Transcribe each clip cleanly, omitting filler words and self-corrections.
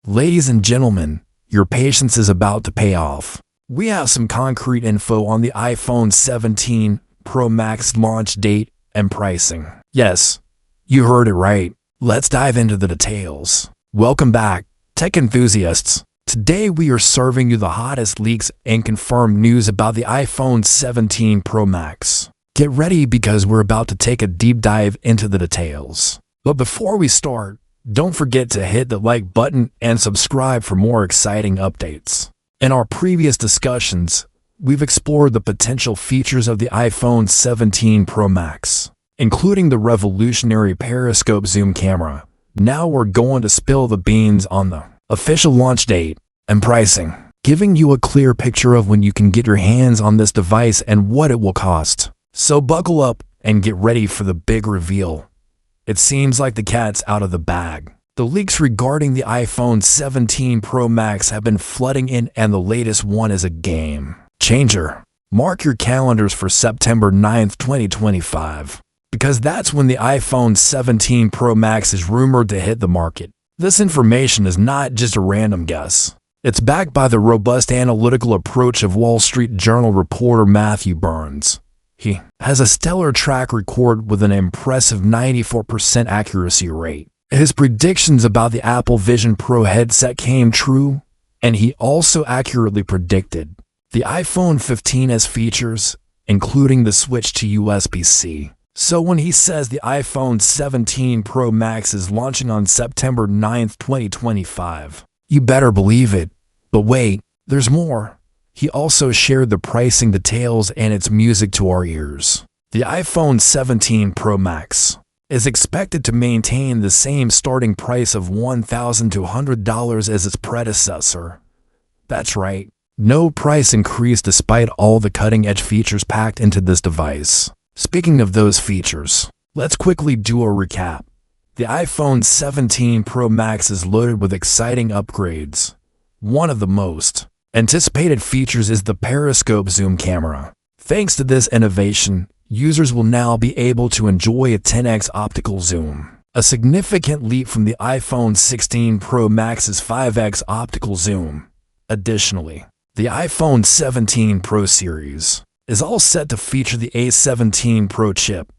Ladies and gentlemen, your patience is about to pay off. We have some concrete info on the iPhone 17 Pro Max launch date and pricing. Yes, you heard it right. Let's dive into the details. Welcome back, tech enthusiasts. Today we are serving you the hottest leaks and confirmed news about the iPhone 17 Pro Max. Get ready because we're about to take a deep dive into the details. But before we start, don't forget to hit the like button and subscribe for more exciting updates. In our previous discussions, we've explored the potential features of the iPhone 17 Pro Max, including the revolutionary periscope zoom camera. Now we're going to spill the beans on the official launch date and pricing, giving you a clear picture of when you can get your hands on this device and what it will cost. So buckle up and get ready for the big reveal. It seems like the cat's out of the bag. The leaks regarding the iPhone 17 Pro Max have been flooding in, and the latest one is a game changer. Mark your calendars for September 9th, 2025, because that's when the iPhone 17 Pro Max is rumored to hit the market. This information is not just a random guess. It's backed by the robust analytical approach of Wall Street Journal reporter Matthew Burns. He has a stellar track record with an impressive 94% accuracy rate. His predictions about the Apple Vision Pro headset came true, and he also accurately predicted the iPhone 15's features, including the switch to USB-C. So when he says the iPhone 17 Pro Max is launching on September 9th, 2025, you better believe it. But wait, there's more. He also shared the pricing details, and it's music to our ears. The iPhone 17 Pro Max is expected to maintain the same starting price of $1,200 as its predecessor. That's right, no price increase despite all the cutting-edge features packed into this device. Speaking of those features, let's quickly do a recap. The iPhone 17 Pro Max is loaded with exciting upgrades. One of the most anticipated features is the periscope zoom camera. Thanks to this innovation, users will now be able to enjoy a 10x optical zoom, a significant leap from the iPhone 16 Pro Max's 5x optical zoom. Additionally, the iPhone 17 Pro series is all set to feature the A17 Pro chip.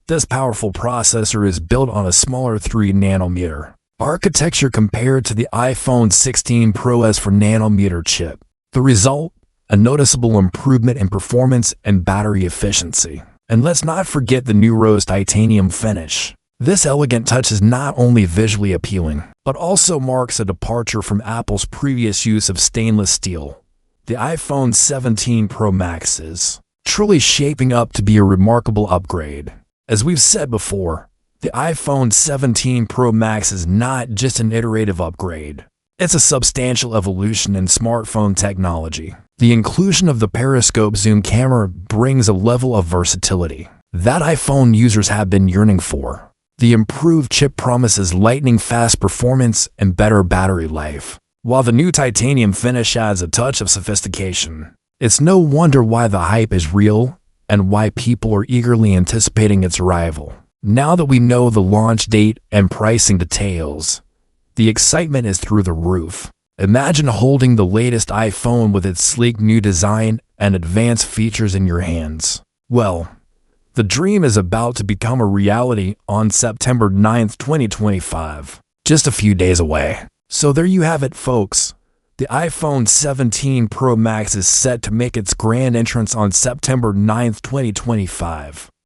This powerful processor is built on a smaller 3nm architecture compared to the iPhone 16 Pro's 4nm chip. The result? A noticeable improvement in performance and battery efficiency. And let's not forget the new rose titanium finish. This elegant touch is not only visually appealing, but also marks a departure from Apple's previous use of stainless steel. The iPhone 17 Pro Max is truly shaping up to be a remarkable upgrade. As we've said before, the iPhone 17 Pro Max is not just an iterative upgrade. It's a substantial evolution in smartphone technology. The inclusion of the periscope zoom camera brings a level of versatility that iPhone users have been yearning for. The improved chip promises lightning-fast performance and better battery life, while the new titanium finish adds a touch of sophistication. It's no wonder why the hype is real and why people are eagerly anticipating its arrival. Now that we know the launch date and pricing details, the excitement is through the roof. Imagine holding the latest iPhone with its sleek new design and advanced features in your hands. Well, the dream is about to become a reality on September 9th, 2025, just a few days away. So there you have it, folks. The iPhone 17 Pro Max is set to make its grand entrance on September 9th, 2025.